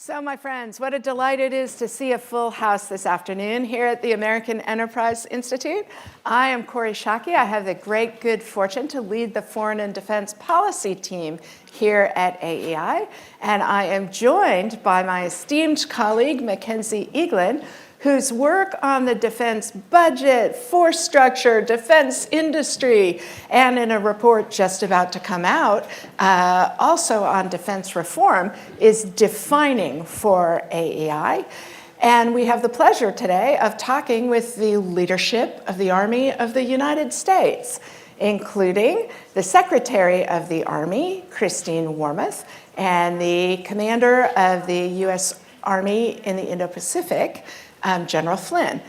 So, my friends, what a delight it is to see a full house this afternoon here at the American Enterprise Institute. I am Kori Schake. I have the great good fortune to lead the Foreign and Defense Policy team here at AEI, and I am joined by my esteemed colleague, Mackenzie Eaglen, whose work on the defense budget, force structure, defense industry, and in a report just about to come out, also on defense reform, is defining for AEI. And we have the pleasure today of talking with the leadership of the Army of the United States, including the Secretary of the Army, Christine Wormuth, and the Commander of the U.S. Army in the Indo-Pacific, General Flynn.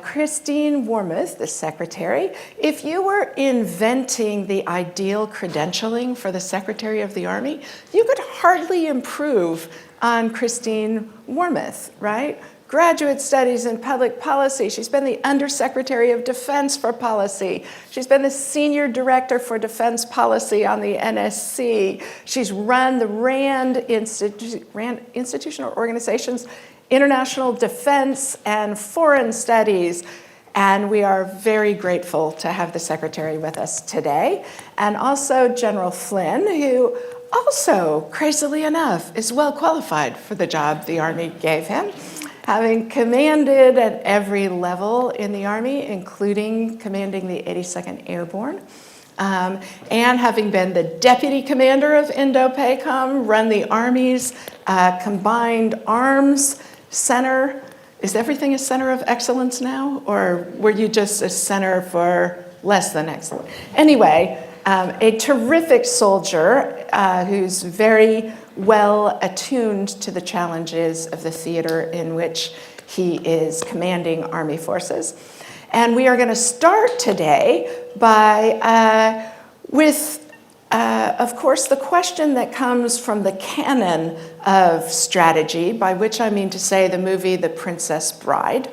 Christine Wormuth, the Secretary, if you were inventing the ideal credentialing for the Secretary of the Army, you could hardly improve on Christine Wormuth, right? Graduate studies in public policy. She's been the Undersecretary of Defense for Policy. She's been the Senior Director for Defense Policy on the NSC. She's run the RAND Institutional Organizations, International Defense and Foreign Studies, and we are very grateful to have the Secretary with us today, and also General Flynn, who also, crazily enough, is well qualified for the job the Army gave him, having commanded at every level in the Army, including commanding the 82nd Airborne, and having been the Deputy Commander of Indo-PACOM, run the Army's Combined Arms Center. Is everything a center of excellence now, or were you just a center for less than excellent? Anyway, a terrific soldier who's very well attuned to the challenges of the theater in which he is commanding Army forces. And we are going to start today by of course, the question that comes from the canon of strategy, by which I mean to say the movie The Princess Bride,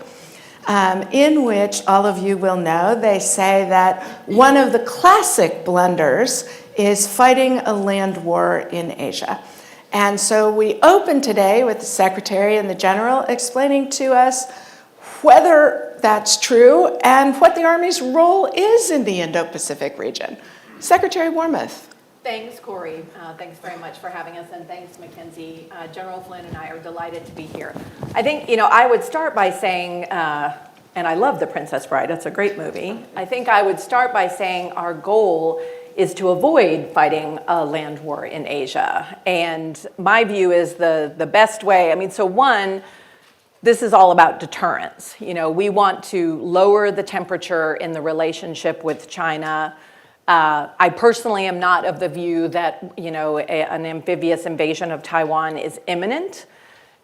in which all of you will know they say that one of the classic blunders is fighting a land war in Asia. And so we open today with the Secretary and the General explaining to us whether that's true and what the Army's role is in the Indo-Pacific region. Secretary Wormuth. Thanks, Kori. Thanks very much for having us, and thanks, Mackenzie. General Flynn and I are delighted to be here. I think, I would start by saying, and I love The Princess Bride, it's a great movie. I think I would start by saying our goal is to avoid fighting a land war in Asia. And my view is the best way, one, this is all about deterrence. We want to lower the temperature in the relationship with China. I personally am not of the view that, an amphibious invasion of Taiwan is imminent,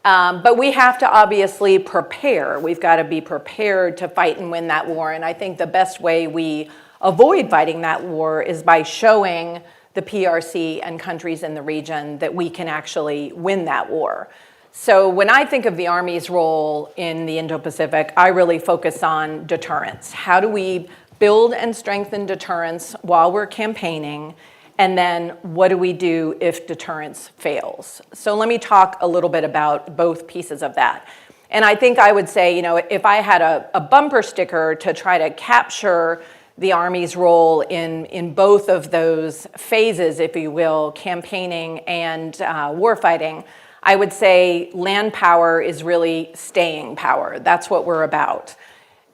but we have to obviously prepare. We've got to be prepared to fight and win that war, and I think the best way we avoid fighting that war is by showing the PRC and countries in the region that we can actually win that war. So when I think of the Army's role in the Indo-Pacific, I really focus on deterrence. How do we build and strengthen deterrence while we're campaigning, and then what do we do if deterrence fails? So let me talk a little bit about both pieces of that. And I think I would say, if I had a bumper sticker to try to capture the Army's role in both of those phases, if you will, campaigning and warfighting, I would say land power is really staying power. That's what we're about.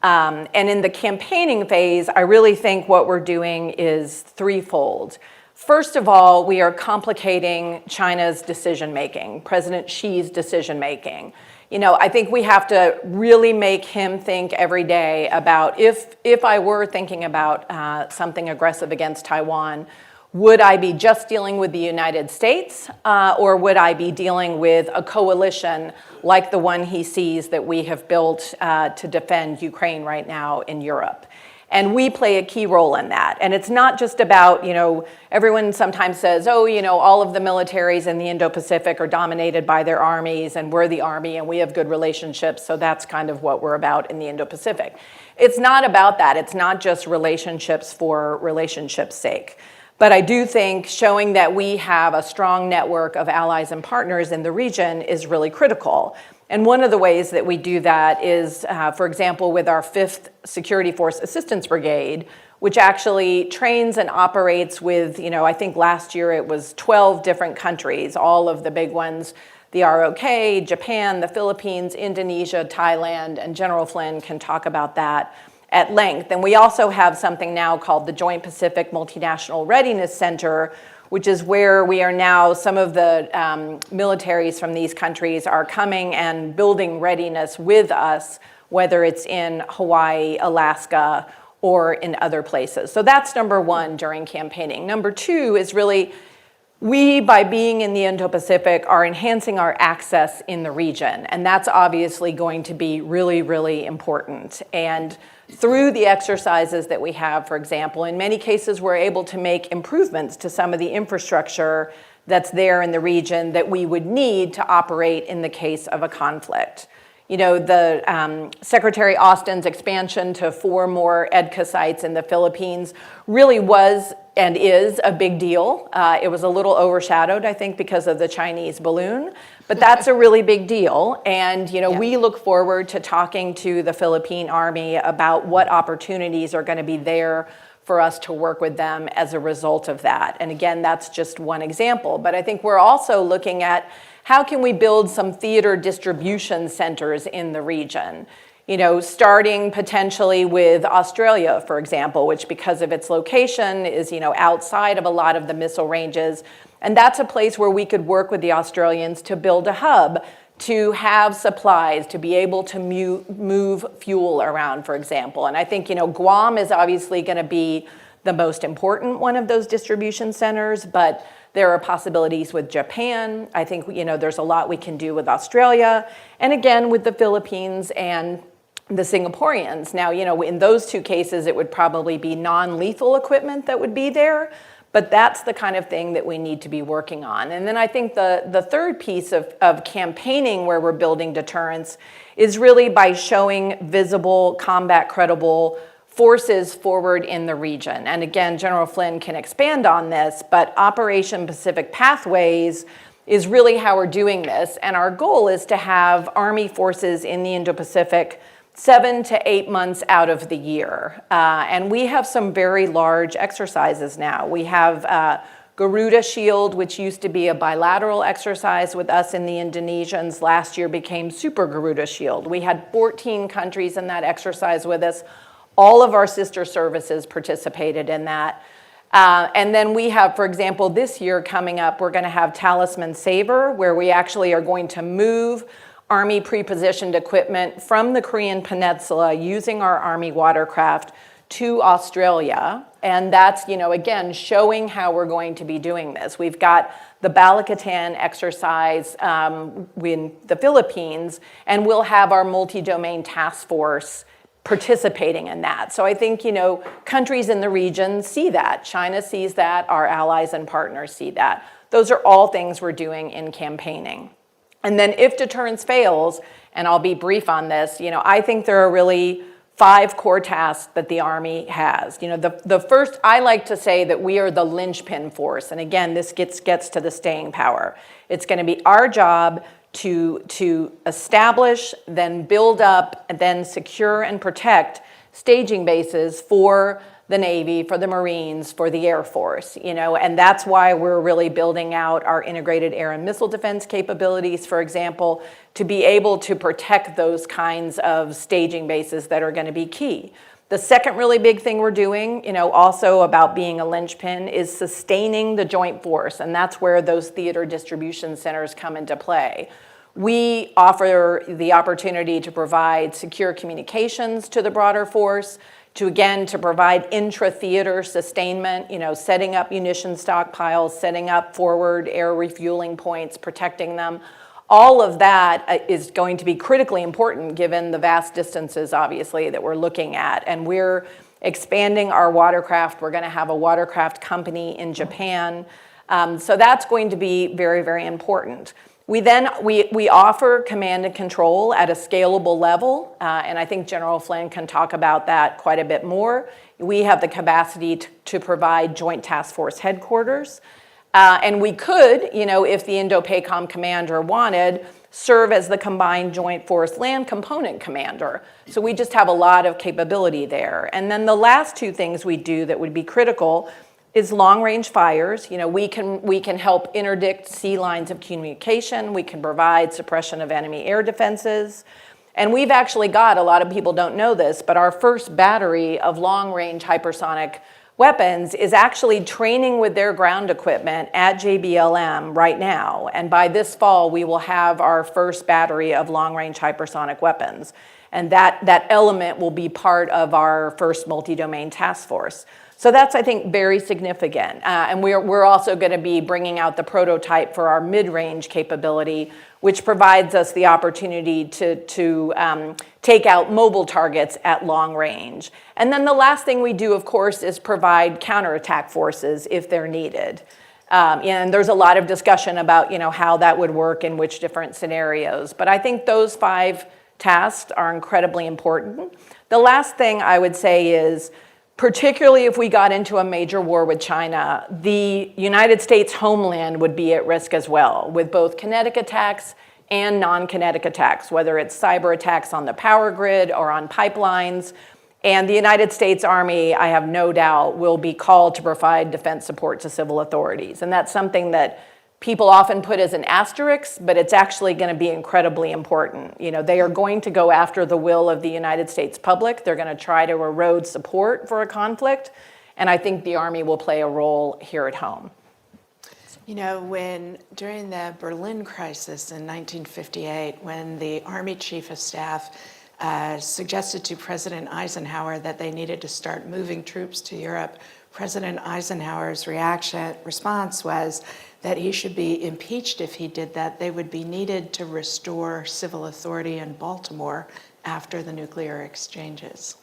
And in the campaigning phase, I really think what we're doing is threefold. First of all, we are complicating China's decision-making, President Xi's decision-making. I think we have to really make him think every day about if I were thinking about something aggressive against Taiwan, would I be just dealing with the United States, or would I be dealing with a coalition like the one he sees that we have built to defend Ukraine right now in Europe? And we play a key role in that. And it's not just about, everyone sometimes says, all of the militaries in the Indo-Pacific are dominated by their armies, and we're the Army, and we have good relationships, so that's kind of what we're about in the Indo-Pacific. It's not about that. It's not just relationships for relationships' sake. But I do think showing that we have a strong network of allies and partners in the region is really critical. And one of the ways that we do that is, for example, with our 5th Security Force Assistance Brigade, which actually trains and operates with, I think last year it was 12 different countries, all of the big ones, the ROK, Japan, the Philippines, Indonesia, Thailand, and General Flynn can talk about that at length. And we also have something now called the Joint Pacific Multinational Readiness Center, which is where we are now, some of the militaries from these countries are coming and building readiness with us, whether it's in Hawaii, Alaska, or in other places. So that's number one during campaigning. Number two is really, we, by being in the Indo-Pacific, are enhancing our access in the region. And that's obviously going to be really, really important. And through the exercises that we have, for example, in many cases, we're able to make improvements to some of the infrastructure that's there in the region that we would need to operate in the case of a conflict. The Secretary Austin's expansion to 4 more EDCA sites in the Philippines really was and is a big deal. It was a little overshadowed, I think, because of the Chinese balloon, but that's a really big deal. And, we look forward to talking to the Philippine Army about what opportunities are going to be there for us to work with them as a result of that. And again, that's just one example. But I think we're also looking at how can we build some theater distribution centers in the region? Starting potentially with Australia, for example, which because of its location is, outside of a lot of the missile ranges. And that's a place where we could work with the Australians to build a hub, to have supplies, to be able to move fuel around, for example. And I think, Guam is obviously going to be the most important one of those distribution centers, but there are possibilities with Japan. I think, there's a lot we can do with Australia. And again, with the Philippines and the Singaporeans. Now, in those 2 cases, it would probably be non-lethal equipment that would be there, but that's the kind of thing that we need to be working on. And then I think the third piece of campaigning where we're building deterrence is really by showing visible, combat credible forces forward in the region. And again, General Flynn can expand on this, but Operation Pacific Pathways is really how we're doing this. And our goal is to have Army forces in the Indo-Pacific 7 to 8 months out of the year. And we have some very large exercises now. We have Garuda Shield, which used to be a bilateral exercise with us and the Indonesians, last year became Super Garuda Shield. We had 14 countries in that exercise with us. All of our sister services participated in that. And then we have, for example, this year coming up, we're going to have Talisman Sabre, where we actually are going to move Army pre-positioned equipment from the Korean Peninsula using our Army watercraft to Australia. And that's, again, showing how we're going to be doing this. We've got the Balikatan exercise in the Philippines, and we'll have our multi-domain task force participating in that. So I think, countries in the region see that. China sees that. Our allies and partners see that. Those are all things we're doing in campaigning. And then if deterrence fails, and I'll be brief on this, I think there are really 5 core tasks that the Army has. The first, I like to say that we are the linchpin force. And again, this gets to the staying power. It's going to be our job to establish, then build up, and then secure and protect staging bases for the Navy, for the Marines, for the Air Force, and that's why we're really building out our integrated air and missile defense capabilities, for example, to be able to protect those kinds of staging bases that are going to be key. The second really big thing we're doing, also about being a linchpin, is sustaining the joint force, and that's where those theater distribution centers come into play. We offer the opportunity to provide secure communications to the broader force, to provide intra-theater sustainment, setting up munition stockpiles, setting up forward air refueling points, protecting them. All of that is going to be critically important given the vast distances, obviously, that we're looking at. And we're expanding our watercraft. We're going to have a watercraft company in Japan. So that's going to be very, very important. We offer command and control at a scalable level, and I think General Flynn can talk about that quite a bit more. we have the capacity to provide Joint Task Force headquarters. And we could, if the Indo-PACOM commander wanted, serve as the Combined Joint Force Land Component Commander. So we just have a lot of capability there. And then the last two things we do that would be critical is long-range fires. We can help interdict sea lines of communication. We can provide suppression of enemy air defenses. And we've actually got, a lot of people don't know this, but our first battery of long-range hypersonic weapons is actually training with their ground equipment at JBLM right now. And by this fall, we will have our first battery of long-range hypersonic weapons. And that element will be part of our first multi-domain task force. So that's, I think, very significant. And we're also going to be bringing out the prototype for our mid-range capability, which provides us the opportunity to take out mobile targets at long range. And then the last thing we do, of course, is provide counterattack forces if they're needed. And there's a lot of discussion about how that would work in which different scenarios. But I think those 5 tasks are incredibly important. The last thing I would say is, particularly if we got into a major war with China, the United States homeland would be at risk as well, with both kinetic attacks and non-kinetic attacks, whether it's cyber attacks on the power grid or on pipelines. And the United States Army, I have no doubt, will be called to provide defense support to civil authorities. And that's something that people often put as an asterisk, but it's actually going to be incredibly important. They are going to go after the will of the United States public. They're going to try to erode support for a conflict. And I think the Army will play a role here at home. During the Berlin crisis in 1958, when the Army Chief of Staff suggested to President Eisenhower that they needed to start moving troops to Europe, President Eisenhower's response was that he should be impeached if he did that. They would be needed to restore civil authority in Baltimore after the nuclear exchanges.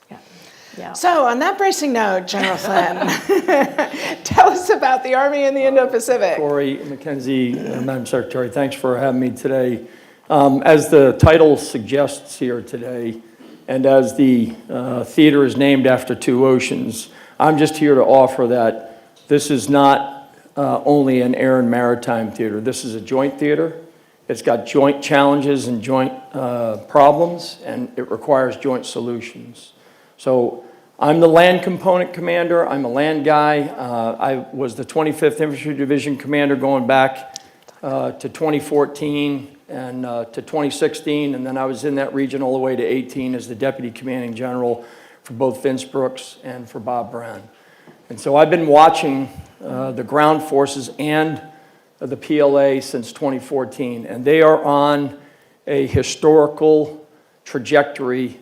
Yeah. So on that bracing note, General Flynn, tell us about the Army in the Indo-Pacific. Kori, Mackenzie, Madam Secretary, thanks for having me today. As the title suggests here today, and as the theater is named after 2 oceans, I'm just here to offer that this is not only an air and maritime theater. This is a joint theater. It's got joint challenges and joint problems, and it requires joint solutions. So I'm the land component commander. I'm a land guy. I was the 25th Infantry Division commander going back to 2014 and to 2016, and then I was in that region all the way to 18 as the deputy commanding general for both Vince Brooks and for Bob Brown. And so I've been watching the ground forces and the PLA since 2014, and they are on a historical trajectory.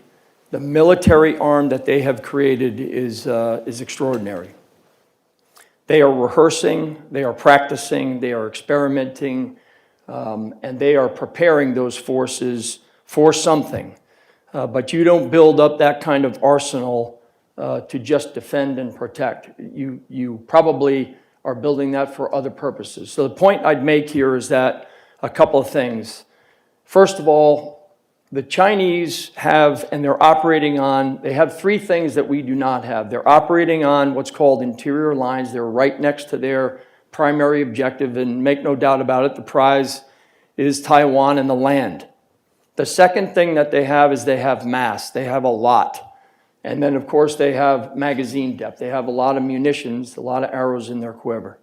The military arm that they have created is extraordinary. They are rehearsing, they are practicing, they are experimenting, and they are preparing those forces for something. But you don't build up that kind of arsenal to just defend and protect. You probably are building that for other purposes. So the point I'd make here is that a couple of things. First of all, the Chinese have, and they're operating on, they have 3 things that we do not have. They're operating on what's called interior lines. They're right next to their primary objective, and make no doubt about it, the prize is Taiwan and the land. The second thing that they have is they have mass. They have a lot. And then, of course, they have magazine depth. They have a lot of munitions, a lot of arrows in their quiver.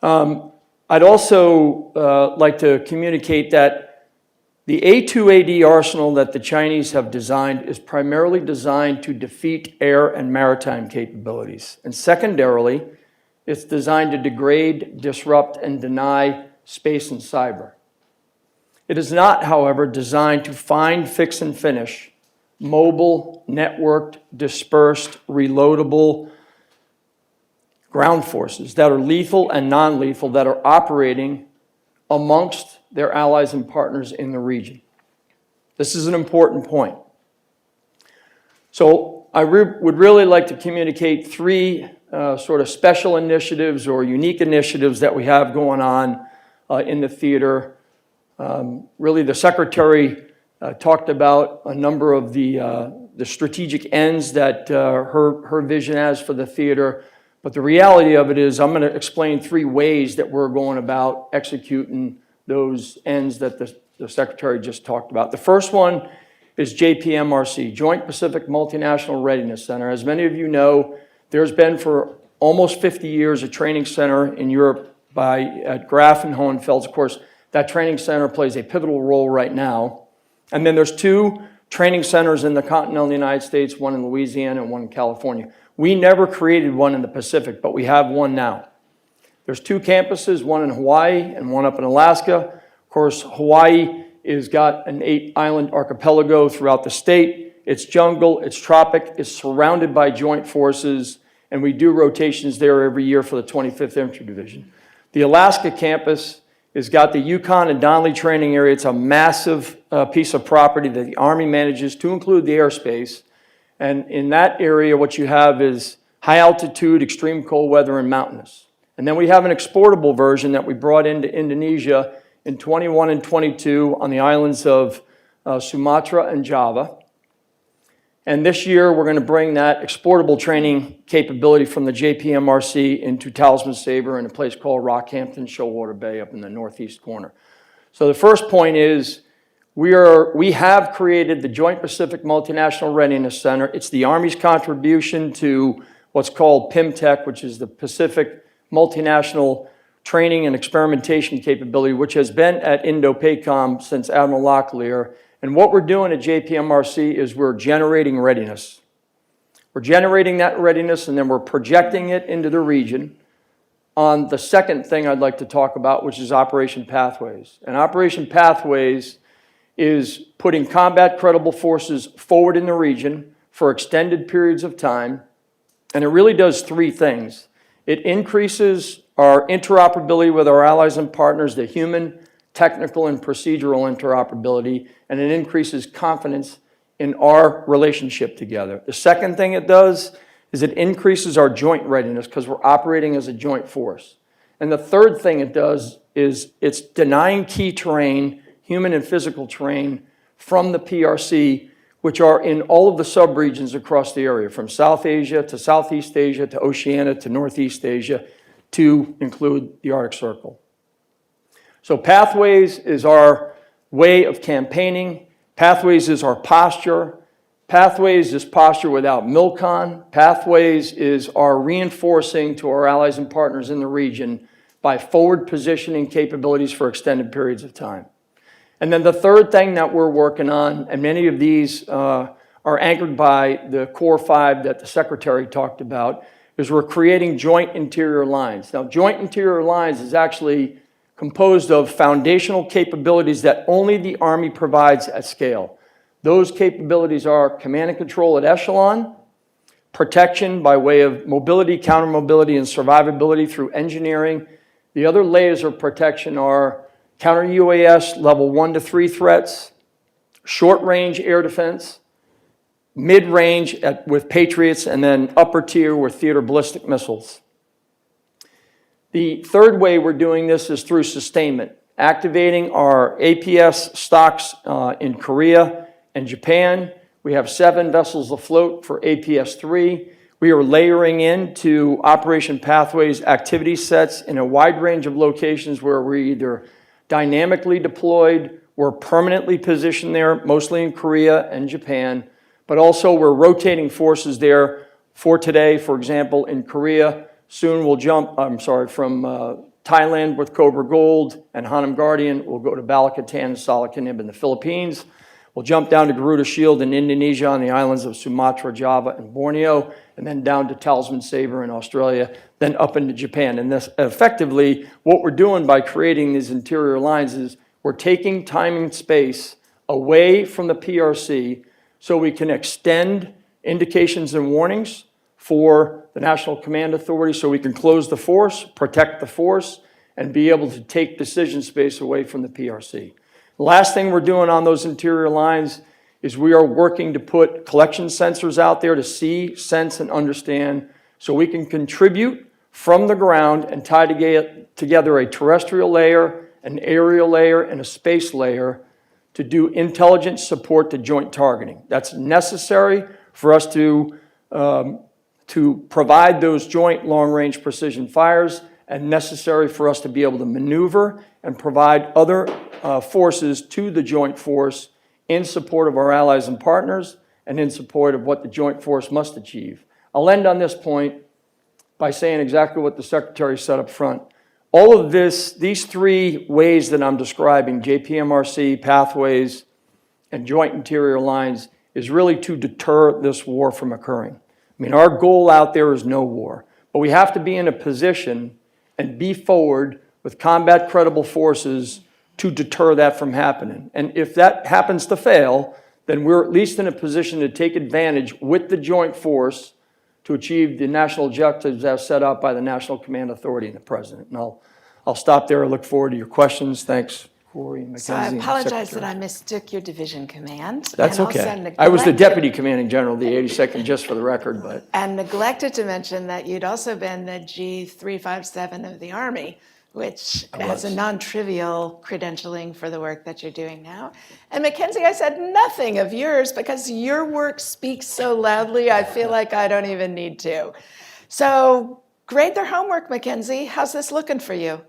I'd also like to communicate that the A2AD arsenal that the Chinese have designed is primarily designed to defeat air and maritime capabilities. And secondarily, it's designed to degrade, disrupt, and deny space and cyber. It is not, however, designed to find, fix, and finish mobile, networked, dispersed, reloadable ground forces that are lethal and non-lethal that are operating amongst their allies and partners in the region. This is an important point. So I would really like to communicate 3 sort of special initiatives or unique initiatives that we have going on in the theater. Really, the Secretary talked about a number of the strategic ends that her vision has for the theater. But the reality of it is I'm going to explain 3 ways that we're going about executing those ends that the Secretary just talked about. The first one is JPMRC, Joint Pacific Multinational Readiness Center. As many of you know, there's been for almost 50 years a training center in Europe at Graf and Hohenfels. Of course, that training center plays a pivotal role right now. And then there's 2 training centers in the continental United States, one in Louisiana and one in California. We never created one in the Pacific, but we have one now. There's 2 campuses, one in Hawaii and one up in Alaska. Of course, Hawaii has got an 8-island archipelago throughout the state. It's jungle, it's tropic, it's surrounded by joint forces, and we do rotations there every year for the 25th Infantry Division. The Alaska campus has got the Yukon and Donnelly training area. It's a massive piece of property that the Army manages to include the airspace. And in that area, what you have is high altitude, extreme cold weather, and mountainous. And then we have an exportable version that we brought into Indonesia in 21 and 22 on the islands of Sumatra and Java. And this year, we're going to bring that exportable training capability from the JPMRC into Talisman Sabre in a place called Rockhampton, Shoalwater Bay up in the northeast corner. So the first point is we have created the Joint Pacific Multinational Readiness Center. It's the Army's contribution to what's called PIMTEC, which is the Pacific Multinational Training and Experimentation Capability, which has been at Indo-Pacific since Admiral Locklear. And what we're doing at JPMRC is we're generating readiness. We're generating that readiness, and then we're projecting it into the region on the second thing I'd like to talk about, which is Operation Pathways. And Operation Pathways is putting combat credible forces forward in the region for extended periods of time. And it really does 3 things. It increases our interoperability with our allies and partners, the human, technical, and procedural interoperability, and it increases confidence in our relationship together. The second thing it does is it increases our joint readiness because we're operating as a joint force. And the third thing it does is it's denying key terrain, human and physical terrain, from the PRC, which are in all of the subregions across the area, from South Asia to Southeast Asia to Oceania to Northeast Asia, to include the Arctic Circle. So Pathways is our way of campaigning. Pathways is our posture. Pathways is posture without MILCON. Pathways is our reinforcing to our allies and partners in the region by forward positioning capabilities for extended periods of time. And then the third thing that we're working on, and many of these are anchored by the Core 5 that the Secretary talked about, is we're creating joint interior lines. Now, joint interior lines is actually composed of foundational capabilities that only the Army provides at scale. Those capabilities are command and control at echelon, protection by way of mobility, counter-mobility, and survivability through engineering. The other layers of protection are counter-UAS level 1 to 3 threats, short-range air defense, mid-range with Patriots, and then upper tier with theater ballistic missiles. The third way we're doing this is through sustainment, activating our APS stocks in Korea and Japan. We have 7 vessels afloat for APS-3. We are layering into Operation Pathways activity sets in a wide range of locations where we're either dynamically deployed, we're permanently positioned there, mostly in Korea and Japan, but also we're rotating forces there for today. For example, in Korea, soon we'll jump, from Thailand with Cobra Gold and Hanam Guardian. We'll go to Balakatan and Salakanib in the Philippines. We'll jump down to Garuda Shield in Indonesia on the islands of Sumatra, Java, and Borneo, and then down to Talisman Sabre in Australia, then up into Japan. And this, effectively, what we're doing by creating these interior lines is we're taking time and space away from the PRC so we can extend indications and warnings for the National Command Authority so we can close the force, protect the force, and be able to take decision space away from the PRC. The last thing we're doing on those interior lines is we are working to put collection sensors out there to see, sense, and understand so we can contribute from the ground and tie together a terrestrial layer, an aerial layer, and a space layer to do intelligence support to joint targeting. That's necessary for us to provide those joint long-range precision fires, and necessary for us to be able to maneuver and provide other forces to the joint force in support of our allies and partners and in support of what the joint force must achieve. I'll end on this point by saying exactly what the Secretary said up front. All of this, these three ways that I'm describing, JPMRC, pathways, and joint interior lines, is really to deter this war from occurring. I mean, our goal out there is no war, but we have to be in a position and be forward with combat credible forces to deter that from happening. And if that happens to fail, then we're at least in a position to take advantage with the joint force to achieve the national objectives as set out by the National Command Authority and the President. And I'll stop there. I look forward to your questions. Thanks, Kori, Mackenzie. So I and apologize Secretary. that I mistook your division command. That's and also okay. I was the neglected- Deputy Commanding General of the 82nd, just for the record, but And neglected to mention that you'd also been the G357 of the Army, which has a non-trivial credentialing for the work that you're doing now. And Mackenzie, I said nothing of yours because your work speaks so loudly, I feel like I don't even need to. So grade their homework, Mackenzie. How's this looking for you?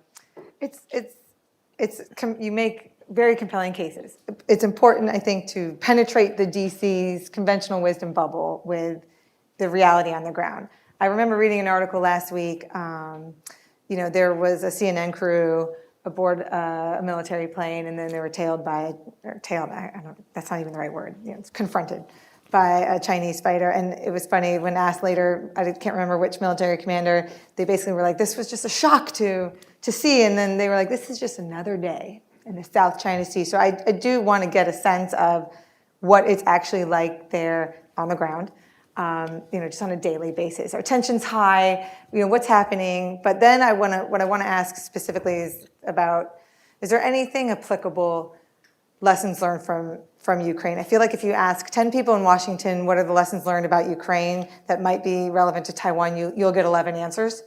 You make very compelling cases. It's important, I think, to penetrate the DC's conventional wisdom bubble with the reality on the ground. I remember reading an article last week. There was a CNN crew aboard a military plane, and then they were that's not even the right word, confronted by a Chinese fighter. And it was funny, when asked later, I can't remember which military commander, they basically were like, this was just a shock to see. And then they were like, this is just another day in the South China Sea. So I do want to get a sense of what it's actually like there on the ground. Just on a daily basis. Our tension's high, what's happening. But then what I want to ask specifically is there anything applicable, lessons learned from Ukraine? I feel like if you ask 10 people in Washington, what are the lessons learned about Ukraine that might be relevant to Taiwan, you'll get 11 answers.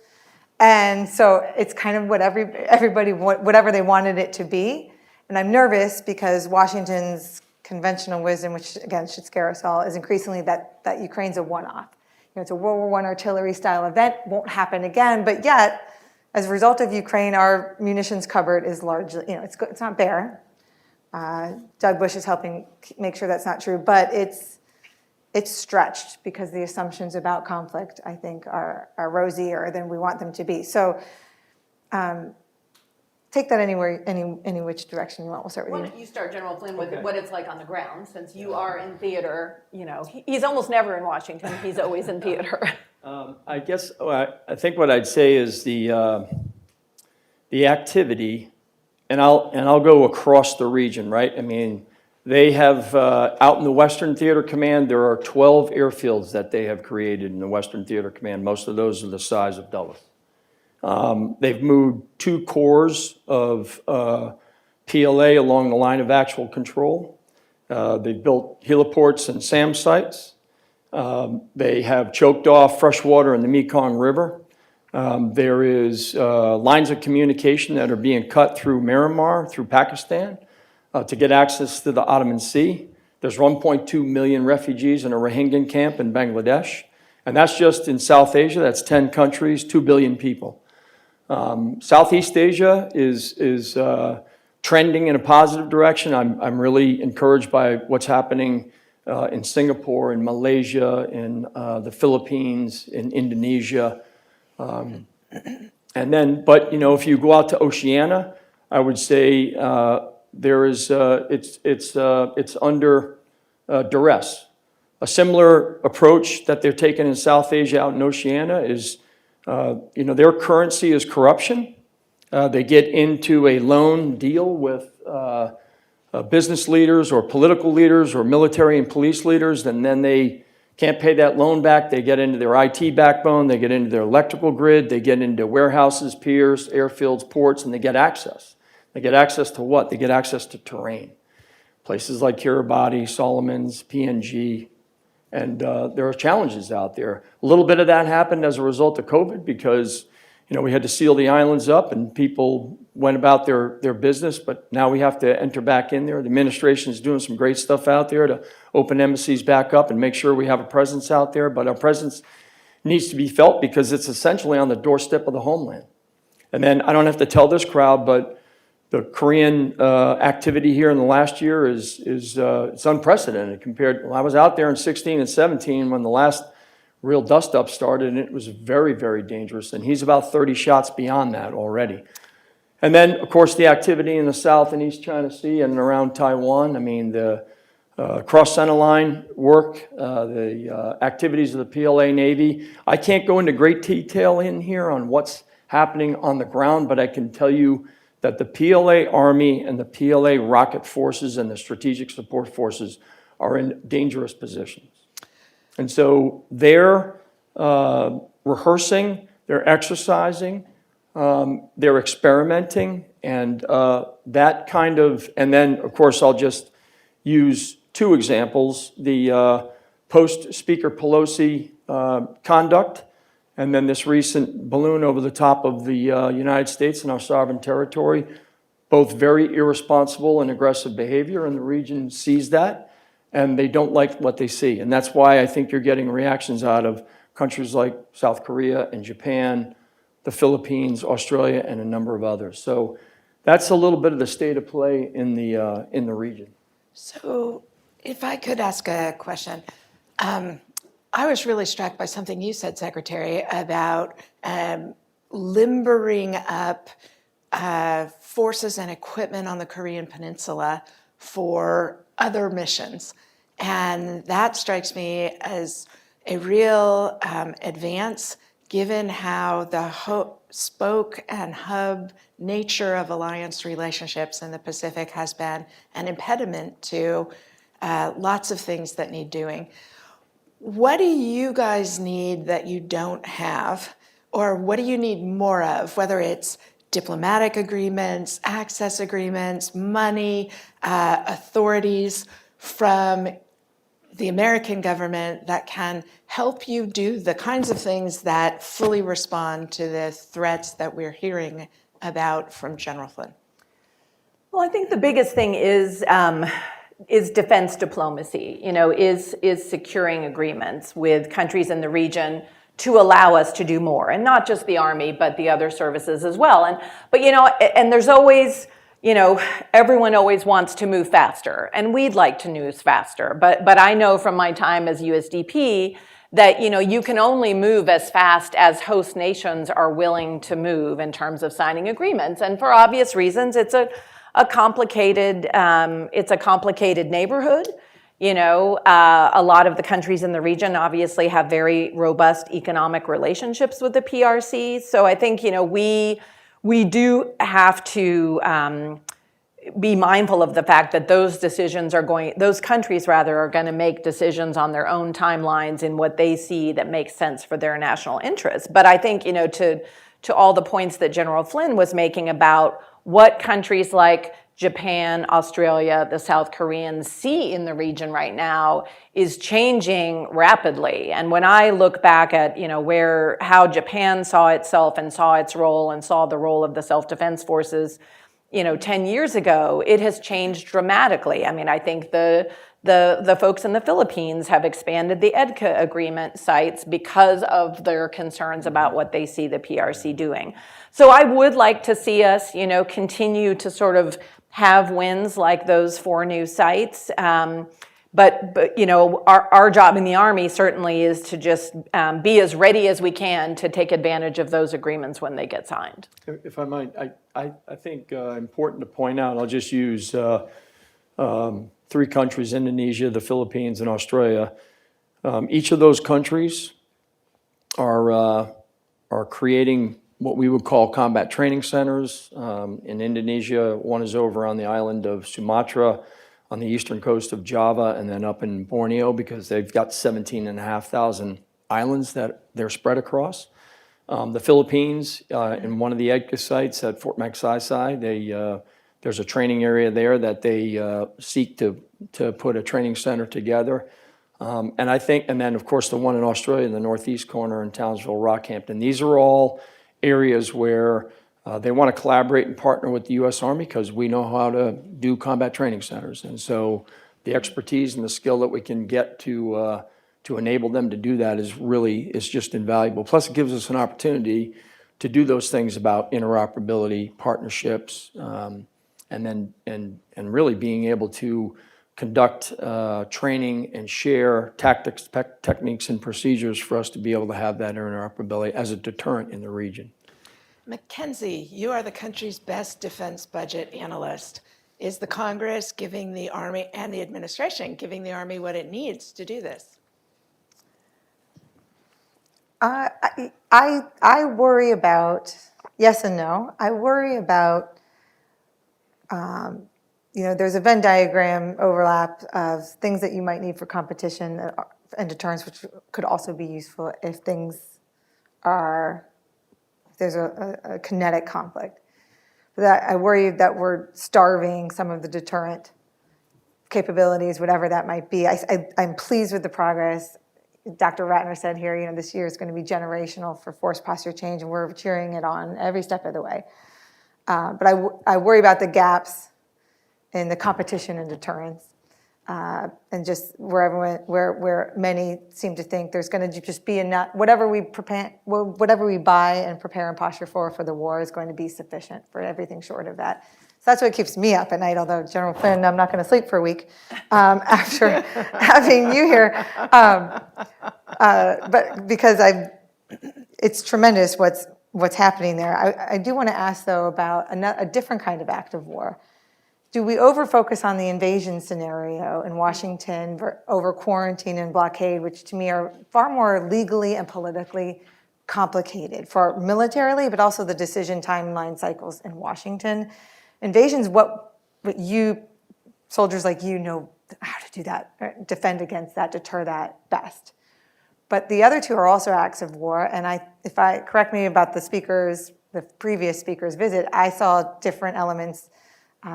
And so it's kind of what everybody, whatever they wanted it to be. And I'm nervous because Washington's conventional wisdom, which again should scare us all, is increasingly that Ukraine's a one-off. It's a World War I artillery style event, won't happen again, but yet, as a result of Ukraine, our munitions cupboard is largely, it's not bare. Doug Bush is helping make sure that's not true, but it's stretched because the assumptions about conflict, I think, are rosier than we want them to be. So take that anywhere, any which direction you want. We'll start with Why you. don't you start, General Flynn, with Okay. what it's like on the ground, since you are in theater. He's almost never in Washington. He's always in theater. I guess I think what I'd say is the activity, and I'll go across the region, right? I mean, they have out in the Western Theater Command, there are 12 airfields that they have created in the Western Theater Command. Most of those are the size of Dulles. They've moved 2 corps of PLA along the line of actual control. They've built heliports and SAM sites. They have choked off fresh water in the Mekong River. There is lines of communication that are being cut through Myanmar, through Pakistan, to get access to the Ottoman Sea. There's 1.2 million refugees in a Rohingya camp in Bangladesh. And that's just in South Asia. That's 10 countries, 2 billion people. Southeast Asia is trending in a positive direction. I'm really encouraged by what's happening in Singapore, in Malaysia, in the Philippines, in Indonesia. If you go out to Oceania, I would say it's under duress. A similar approach that they're taking in South Asia out in Oceania is, their currency is corruption. They get into a loan deal with business leaders or political leaders or military and police leaders, and then they can't pay that loan back. They get into their IT backbone, they get into their electrical grid, they get into warehouses, piers, airfields, ports, and they get access. They get access to what? They get access to terrain. Places like Kiribati, Solomons, PNG, and there are challenges out there. A little bit of that happened as a result of COVID because, we had to seal the islands up and people went about their business, but now we have to enter back in there. The administration is doing some great stuff out there to open embassies back up and make sure we have a presence out there, but our presence needs to be felt because it's essentially on the doorstep of the homeland. And then I don't have to tell this crowd, but the Korean activity here in the last year is it's unprecedented compared. I was out there in 16 and 17 when the last real dust-up started, and it was very, very dangerous. And he's about 30 shots beyond that already. And then, of course, the activity in the South and East China Sea and around Taiwan. I mean, the cross-center line work, the activities of the PLA Navy. I can't go into great detail in here on what's happening on the ground, but I can tell you that the PLA Army and the PLA rocket forces and the strategic support forces are in dangerous positions. And so they're rehearsing, they're exercising, they're experimenting, and that kind of, and then of course I'll just use two examples, the post-Speaker Pelosi conduct, and then this recent balloon over the top of the United States and our sovereign territory, both very irresponsible and aggressive behavior, and the region sees that. And they don't like what they see. And that's why I think you're getting reactions out of countries like South Korea and Japan, the Philippines, Australia, and a number of others. So that's a little bit of the state of play in the region. So if I could ask a question. I was really struck by something you said, Secretary, about limbering up forces and equipment on the Korean Peninsula for other missions. And that strikes me as a real advance, given how the spoke and hub nature of alliance relationships in the Pacific has been an impediment to lots of things that need doing. What do you guys need that you don't have? Or what do you need more of, whether it's diplomatic agreements, access agreements, money, authorities from the American government that can help you do the kinds of things that fully respond to the threats that we're hearing about from General Flynn? Well, I think the biggest thing is defense diplomacy, is securing agreements with countries in the region to allow us to do more, and not just the Army, but the other services as well. And there's always, everyone always wants to move faster, and we'd like to move faster. But I know from my time as USDP that, you can only move as fast as host nations are willing to move in terms of signing agreements. And for obvious reasons, it's a complicated neighborhood. A lot of the countries in the region obviously have very robust economic relationships with the PRC. So I think, we do have to be mindful of the fact that those countries are going to make decisions on their own timelines in what they see that makes sense for their national interests. But I think, to all the points that General Flynn was making about what countries like Japan, Australia, the South Koreans see in the region right now is changing rapidly. And when I look back at, how Japan saw itself and saw its role and saw the role of the self-defense forces, 10 years ago, it has changed dramatically. I mean, I think the folks in the Philippines have expanded the EDCA agreement sites because of their concerns about what they see the PRC doing. So I would like to see us, continue to sort of have wins like those 4 new sites. But our job in the Army certainly is to just be as ready as we can to take advantage of those agreements when they get signed. If I might, I think important to point out, I'll just use 3 countries, Indonesia, the Philippines, and Australia. Each of those countries are creating what we would call combat training centers. In Indonesia, one is over on the island of Sumatra, on the eastern coast of Java, and then up in Borneo, because they've got 17,500 islands that they're spread across. The Philippines, in one of the EDCA sites at Fort Magsaysay, there's a training area there that they seek to put a training center together. And then of course the one in Australia in the northeast corner in Townsville, Rockhampton. These are all areas where they want to collaborate and partner with the U.S. Army because we know how to do combat training centers. And so the expertise and the skill that we can get to enable them to do that is just invaluable. Plus, it gives us an opportunity to do those things about interoperability, partnerships, and really being able to conduct training and share tactics, techniques, and procedures for us to be able to have that interoperability as a deterrent in the region. Mackenzie, you are the country's best defense budget analyst. Is the Congress giving the Army and the administration giving the Army what it needs to do this? I worry about, yes and no. I worry about, there's a Venn diagram overlap of things that you might need for competition and deterrence, which could also be useful if there's a kinetic conflict. But I worry that we're starving some of the deterrent capabilities, whatever that might be. I'm pleased with the progress. Dr. Ratner said here, this year is going to be generational for force posture change, and we're cheering it on every step of the way. But I worry about the gaps in the competition and deterrence, and just where many seem to think there's going to just be enough. Whatever we buy and prepare and posture for the war is going to be sufficient for everything short of that. So that's what keeps me up at night. Although General Flynn, I'm not going to sleep for a week after having you here. But because it's tremendous what's happening there. I do want to ask though about a different kind of act of war. Do we over-focus on the invasion scenario in Washington over quarantine and blockade, which to me are far more legally and politically complicated for militarily, but also the decision timeline cycles in Washington? Invasion's what you, soldiers like you, know how to do that, defend against that, deter that best. But the other two are also acts of war, and correct me about the previous speaker's visit, I saw different elements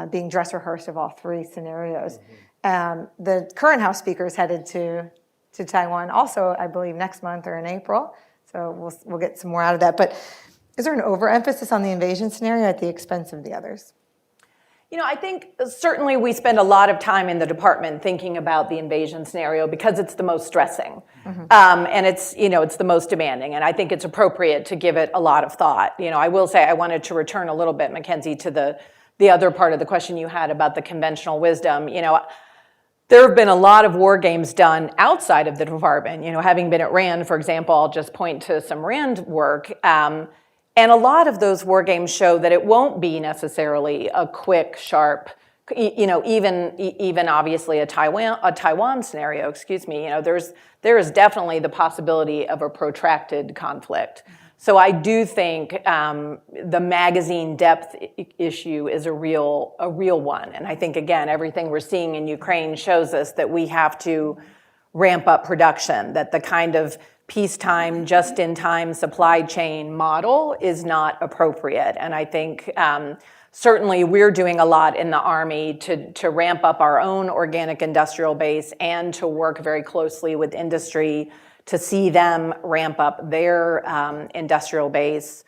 being dress rehearsed of all three scenarios. The current House Speaker is headed to Taiwan also, I believe, next month or in April. So we'll get some more out of that. But is there an overemphasis on the invasion scenario at the expense of the others? I think certainly we spend a lot of time in the department thinking about the invasion scenario because it's the most stressing, and it's the most demanding, and I think it's appropriate to give it a lot of thought. I will say I wanted to return a little bit, Mackenzie, to the other part of the question you had about the conventional wisdom. There have been a lot of war games done outside of the department. Having been at RAND, for example, I'll just point to some RAND work. And a lot of those war games show that it won't be necessarily a quick, sharp, even obviously a Taiwan scenario, there is definitely the possibility of a protracted conflict. So I do think the magazine depth issue is a real one. And I think, again, everything we're seeing in Ukraine shows us that we have to ramp up production, that the kind of peacetime, just-in-time supply chain model is not appropriate. And I think certainly we're doing a lot in the Army to ramp up our own organic industrial base and to work very closely with industry to see them ramp up their industrial base.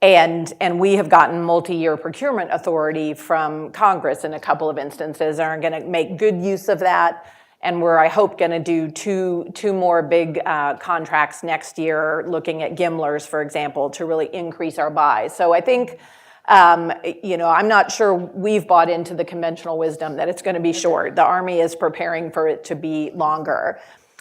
And we have gotten multi-year procurement authority from Congress in a couple of instances and are going to make good use of that. And we're, I hope, going to do two more big contracts next year, looking at GMLRS, for example, to really increase our buys. So I think, I'm not sure we've bought into the conventional wisdom that it's going to be short. The Army is preparing for it to be longer.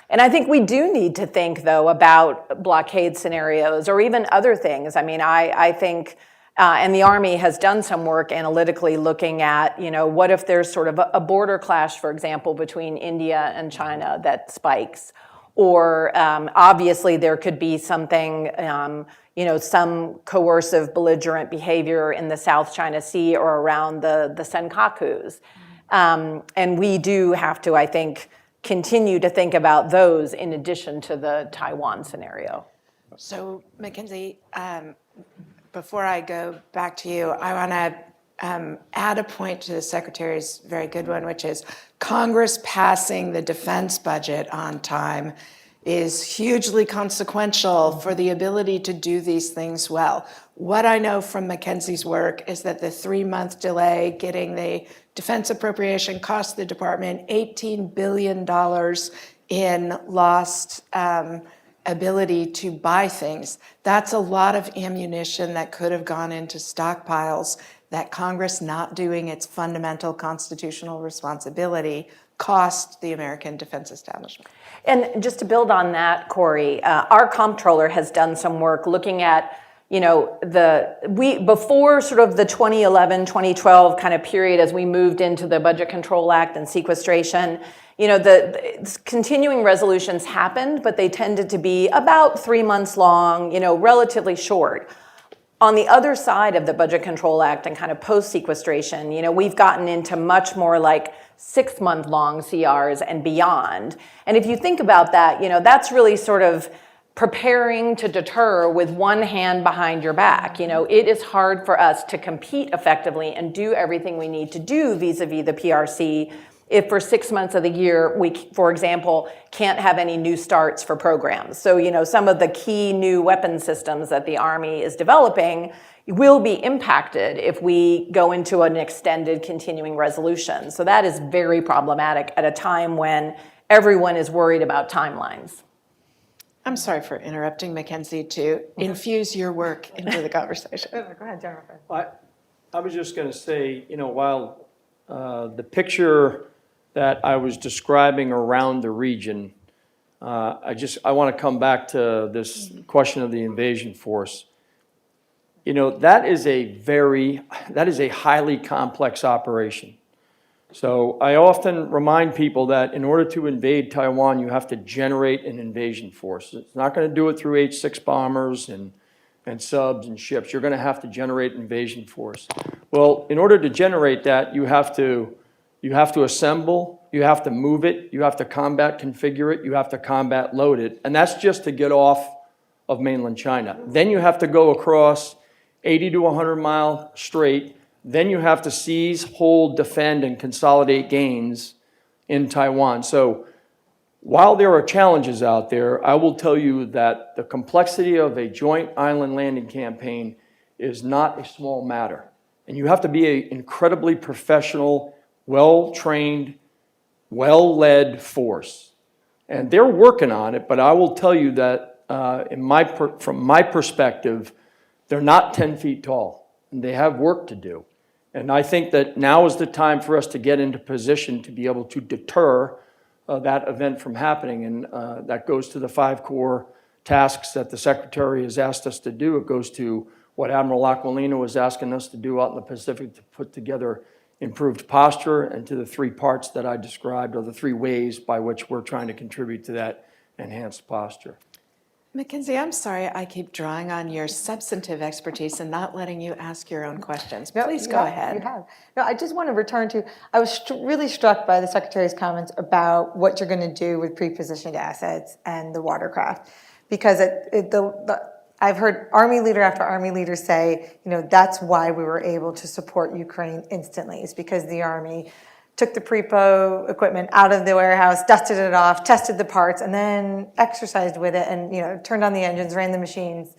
And I think we do need to think, though, about blockade scenarios or even other things. I mean, I think, and the Army has done some work analytically looking at, what if there's sort of a border clash, for example, between India and China that spikes? Or obviously there could be something, some coercive belligerent behavior in the South China Sea or around the Senkakus. And we do have to, I think, continue to think about those in addition to the Taiwan scenario. So, Mackenzie, before I go back to you, I want to add a point to the Secretary's very good one, which is Congress passing the defense budget on time is hugely consequential for the ability to do these things well. What I know from Mackenzie's work is that the 3-month delay getting the defense appropriation cost the department $18 billion in lost ability to buy things. That's a lot of ammunition that could have gone into stockpiles that Congress not doing its fundamental constitutional responsibility cost the American defense establishment. And just to build on that, Kori, our comptroller has done some work looking at, before sort of the 2011, 2012 kind of period as we moved into the Budget Control Act and sequestration, the continuing resolutions happened, but they tended to be about 3 months long, relatively short. On the other side of the Budget Control Act and kind of post-sequestration, we've gotten into much more like 6-month-long CRs and beyond. And if you think about that, that's really sort of preparing to deter with one hand behind your back. It is hard for us to compete effectively and do everything we need to do vis-a-vis the PRC if for 6 months of the year we, for example, can't have any new starts for programs. So, some of the key new weapon systems that the Army is developing will be impacted if we go into an extended continuing resolution. So that is very problematic at a time when everyone is worried about timelines. I'm sorry for interrupting, Mackenzie, to infuse your work into the conversation. Go ahead, Jennifer. I was just going to say, while the picture that I was describing around the region, I want to come back to this question of the invasion force. That is a highly complex operation. So I often remind people that in order to invade Taiwan, you have to generate an invasion force. It's not going to do it through H-6 bombers and subs and ships. You're going to have to generate an invasion force. Well, in order to generate that, you have to assemble, you have to move it, you have to combat configure it, you have to combat load it, and that's just to get off of mainland China. Then you have to go across 80 to 100 mile straight. Then you have to seize, hold, defend, and consolidate gains in Taiwan. So while there are challenges out there, I will tell you that the complexity of a joint island landing campaign is not a small matter. And you have to be an incredibly professional, well-trained, well-led force. And they're working on it, but I will tell you that from my perspective, they're not 10 feet tall, and they have work to do. And I think that now is the time for us to get into position to be able to deter that event from happening. And that goes to the 5 core tasks that the Secretary has asked us to do. It goes to what Admiral Aquilino was asking us to do out in the Pacific to put together improved posture, and to the 3 parts that I described, or the 3 ways by which we're trying to contribute to that enhanced posture. Mackenzie, I'm sorry I keep drawing on your substantive expertise and not letting you ask your own questions. Please go ahead. You have. No, I just want to return to, I was really struck by the Secretary's comments about what you're going to do with pre-positioned assets and the watercraft. Because I've heard Army leader after Army leader say, that's why we were able to support Ukraine instantly, is because the Army took the prepo equipment out of the warehouse, dusted it off, tested the parts, and then exercised with it and turned on the engines, ran the machines,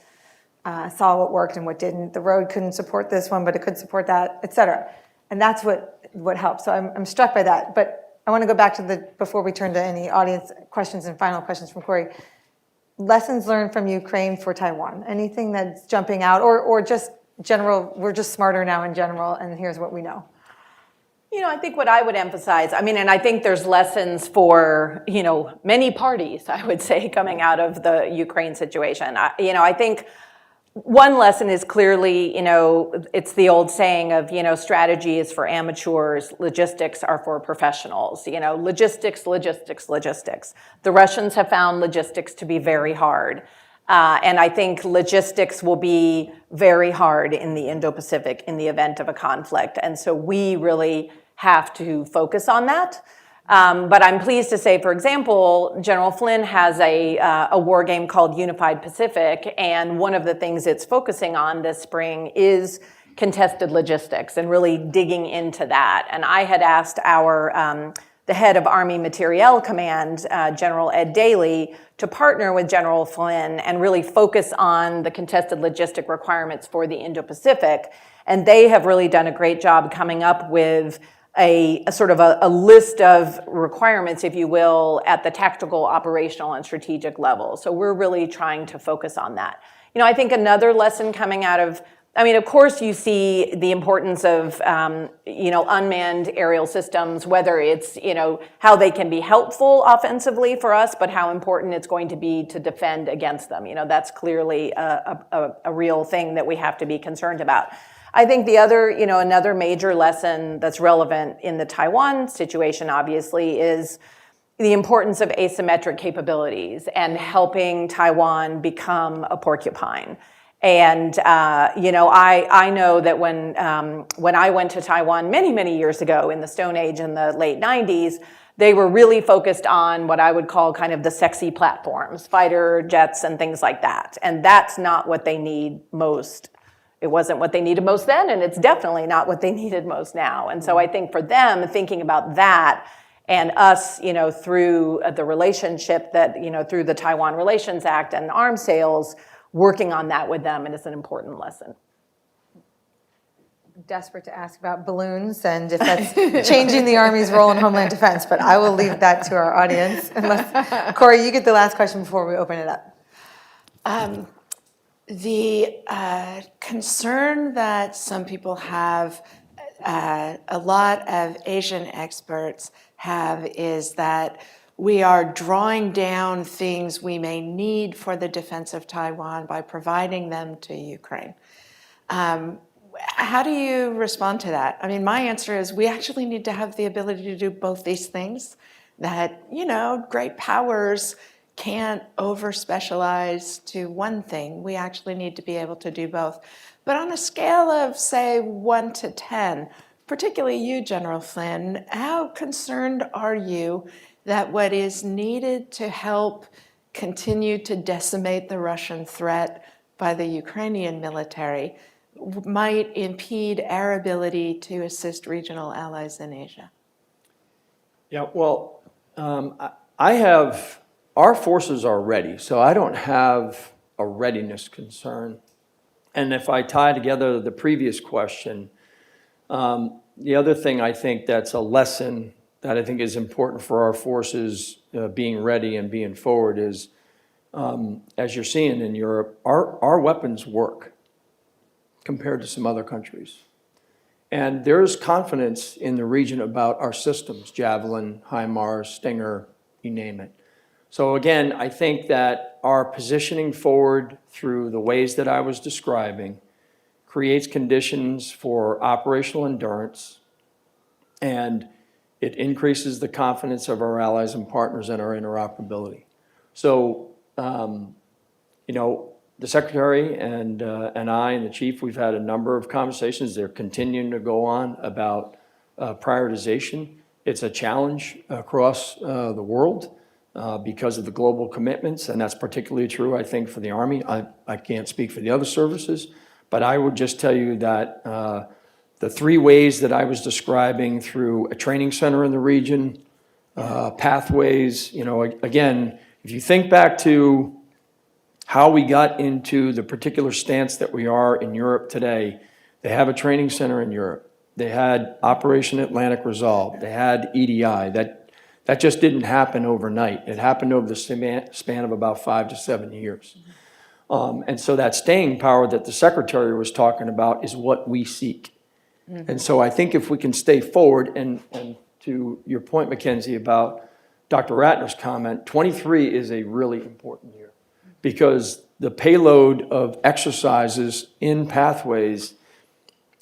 saw what worked and what didn't. The road couldn't support this one, but it could support that, et cetera. And that's what helped. So I'm struck by that. But I want to go back to before we turn to any audience questions and final questions from Kori, lessons learned from Ukraine for Taiwan. Anything that's jumping out, or just general, we're just smarter now in general, and here's what we know. I think what I would emphasize, and I think there's lessons for, many parties, I would say, coming out of the Ukraine situation. I think one lesson is clearly, it's the old saying of, strategy is for amateurs, logistics are for professionals. Logistics. The Russians have found logistics to be very hard. And I think logistics will be very hard in the Indo-Pacific in the event of a conflict. And so we really have to focus on that. But I'm pleased to say, for example, General Flynn has a war game called Unified Pacific, and one of the things it's focusing on this spring is contested logistics and really digging into that. And I had asked our the head of Army Materiel Command, General Ed Daly, to partner with General Flynn and really focus on the contested logistic requirements for the Indo-Pacific. And they have really done a great job coming up with a sort of a list of requirements, if you will, at the tactical, operational, and strategic level. So we're really trying to focus on that. You know, I think another lesson coming out of, I mean, of course you see the importance of, you know, unmanned aerial systems, whether it's, you know, how they can be helpful offensively for us, but how important it's going to be to defend against them. You know, that's clearly a real thing that we have to be concerned about. I think the other, you know, another major lesson that's relevant in the Taiwan situation, obviously, is the importance of asymmetric capabilities and helping Taiwan become a porcupine. And, you know, I know that when I went to Taiwan many, many years ago in the Stone Age in the late 90s, they were really focused on what I would call kind of the sexy platforms, fighter jets and things like that. And that's not what they need most. It wasn't what they needed most then, and it's definitely not what they needed most now. And so I think for them, thinking about that and us, you know, through the relationship that, you know, through the Taiwan Relations Act and arms sales, working on that with them, and it's an important lesson. Desperate to ask about balloons and if that's changing the Army's role in Homeland Defense, but I will leave that to our audience. Unless, Kori, you get the last question before we open it up. The concern that some people have, a lot of Asian experts have, is that we are drawing down things we may need for the defense of Taiwan by providing them to Ukraine. How do you respond to that? I mean, my answer is we actually need to have the ability to do both these things, that, you know, great powers can't over-specialize to one thing. We actually need to be able to do both. But on a scale of, say, 1 to 10, particularly you, General Flynn, how concerned are you that what is needed to help continue to decimate the Russian threat by the Ukrainian military might impede our ability to assist regional allies in Asia? Yeah, well, our forces are ready, so I don't have a readiness concern. And if I tie together the previous question, the other thing I think that's a lesson that I think is important for our forces being ready and being forward is, as you're seeing in Europe, our weapons work compared to some other countries. And there's confidence in the region about our systems, Javelin, HIMARS, Stinger, you name it. So again, I think that our positioning forward through the ways that I was describing creates conditions for operational endurance, and it increases the confidence of our allies and partners and our interoperability. So, you know, the Secretary and I and the Chief, we've had a number of conversations. They're continuing to go on about prioritization. It's a challenge across the world because of the global commitments, and that's particularly true, I think, for the Army. I can't speak for the other services, but I would just tell you that the three ways that I was describing through a training center in the region, pathways, you know, again, if you think back to how we got into the particular stance that we are in Europe today, they have a training center in Europe. They had Operation Atlantic Resolve. They had EDI. That just didn't happen overnight. It happened over the span of about 5 to 7 years. And so that staying power that the Secretary was talking about is what we seek. Mm-hmm. And so I think if we can stay forward, and to your point, Mackenzie, about Dr. Ratner's comment, 23 is a really important year because the payload of exercises in pathways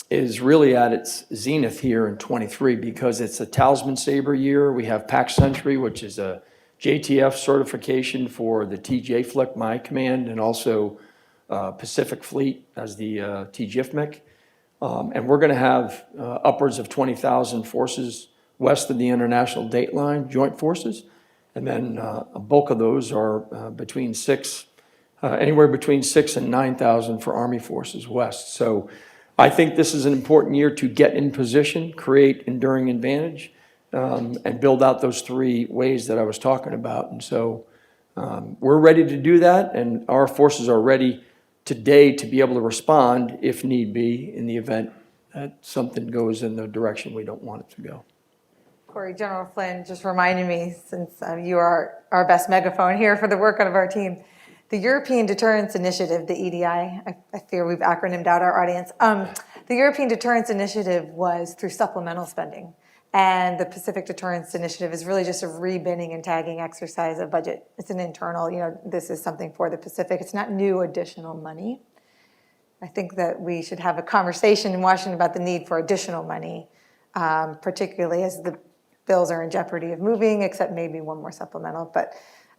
is really at its zenith here in 23 because it's a Talisman Sabre year. We have PAC Sentry, which is a JTF certification for the TJ-FLIC, my command, and also Pacific Fleet as the TGIFMIC. And we're going to have upwards of 20,000 forces west of the international date line, joint forces. And then a bulk of those are anywhere between 6,000 and 9,000 for Army forces west. So I think this is an important year to get in position, create enduring advantage. and build out those 3 ways that I was talking about. And so we're ready to do that, and our forces are ready today to be able to respond if need be in the event that something goes in the direction we don't want it to go. Kori, General Flynn just reminded me, since you are our best megaphone here for the work of our team, the European Deterrence Initiative, the EDI, I fear we've acronymed out our audience. The European Deterrence Initiative was through supplemental spending. And the Pacific Deterrence Initiative is really just a rebinning and tagging exercise of budget. It's an internal, this is something for the Pacific. It's not new additional money. I think that we should have a conversation in Washington about the need for additional money, particularly as the bills are in jeopardy of moving, except maybe one more supplemental. But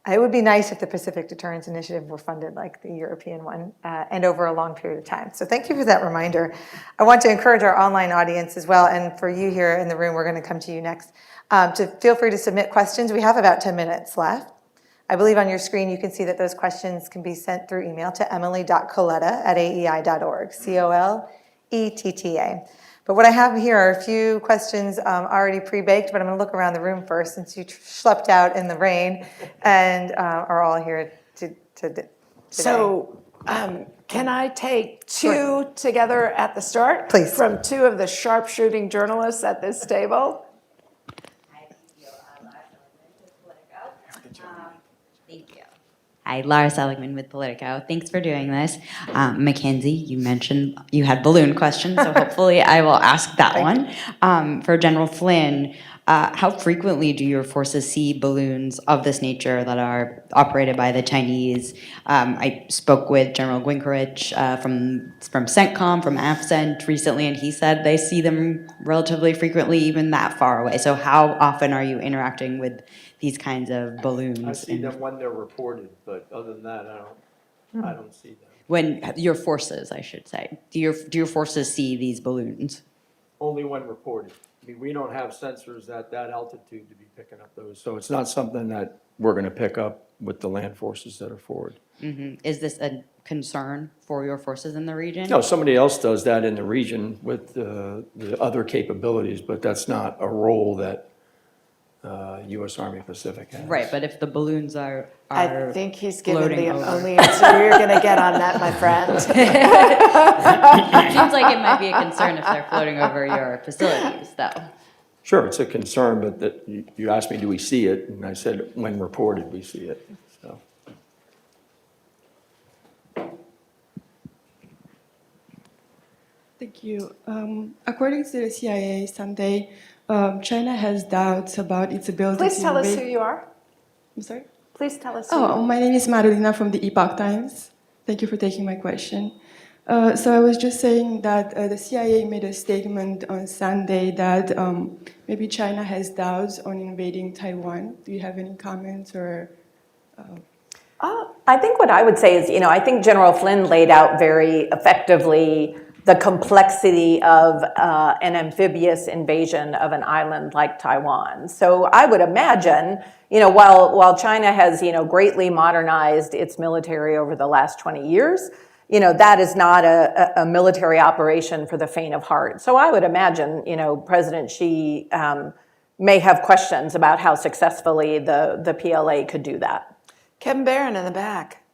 it would be nice if the Pacific Deterrence Initiative were funded like the European one and over a long period of time. So thank you for that reminder. I want to encourage our online audience as well, and for you here in the room, we're going to come to you next, to feel free to submit questions. We have about 10 minutes left. I believe on your screen you can see that those questions can be sent through email to emily.coletta@aei.org, COLETTA. But what I have here are a few questions already pre-baked, but I'm going to look around the room first since you schlepped out in the rain and are all here today. So can I take 2 together at the start? Please. From 2 of the sharpshooting journalists at this table? Thank you. Hi, Lara Seligman with Politico. Thanks for doing this. Mackenzie, you mentioned you had balloon questions, so hopefully I will ask that one. For General Flynn, how frequently do your forces see balloons of this nature that are operated by the Chinese? I spoke with General Gwinkerich from CENTCOM, from AFCENT recently, and he said they see them relatively frequently, even that far away. So how often are you interacting with these kinds of balloons? I see them when they're reported, but other than that, I don't see them. When your forces, I should say, do your forces see these balloons? Only when reported. I mean, we don't have sensors at that altitude to be picking up those, so it's not something that we're going to pick up with the land forces that are forward. Is this a concern for your forces in the region? No, somebody else does that in the region with the other capabilities, but that's not a role that U.S. Army Pacific has. Right, but if the balloons are I think he's given floating the over. only answer you're going to get on that, my friend. It seems like it might be a concern if they're floating over your facilities, though. Sure, it's a concern, but that you asked me, do we see it? And I said, when reported, we see it, so. Thank you. According to the CIA, Sunday, China has doubts about its ability Please to tell us invade- who you are. I'm sorry? Please tell us who you Oh, are. my name is Marilina from the Epoch Times. Thank you for taking my question. So I was just saying that the CIA made a statement on Sunday that maybe China has doubts on invading Taiwan. Do you have any comments or? I think what I would say is, I think General Flynn laid out very effectively the complexity of an amphibious invasion of an island like Taiwan. So I would imagine, while China has, greatly modernized its military over the last 20 years, that is not a military operation for the faint of heart. So I would imagine, President Xi may have questions about how successfully the PLA could do that. Kevin Barron in the back.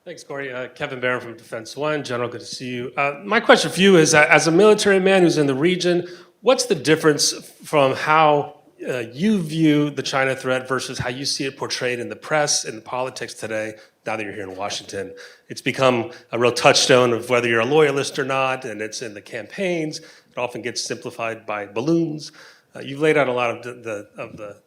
Thanks, Kori. Kevin Barron from Defense One. General, good to see you. My question for you is, as a military man who's in the region, what's the difference from how you view the China threat versus how you see it portrayed in the press, in the politics today, now that you're here in Washington? It's become a real touchstone of whether you're a loyalist or not, and it's in the campaigns. It often gets simplified by balloons. You've laid out a lot of the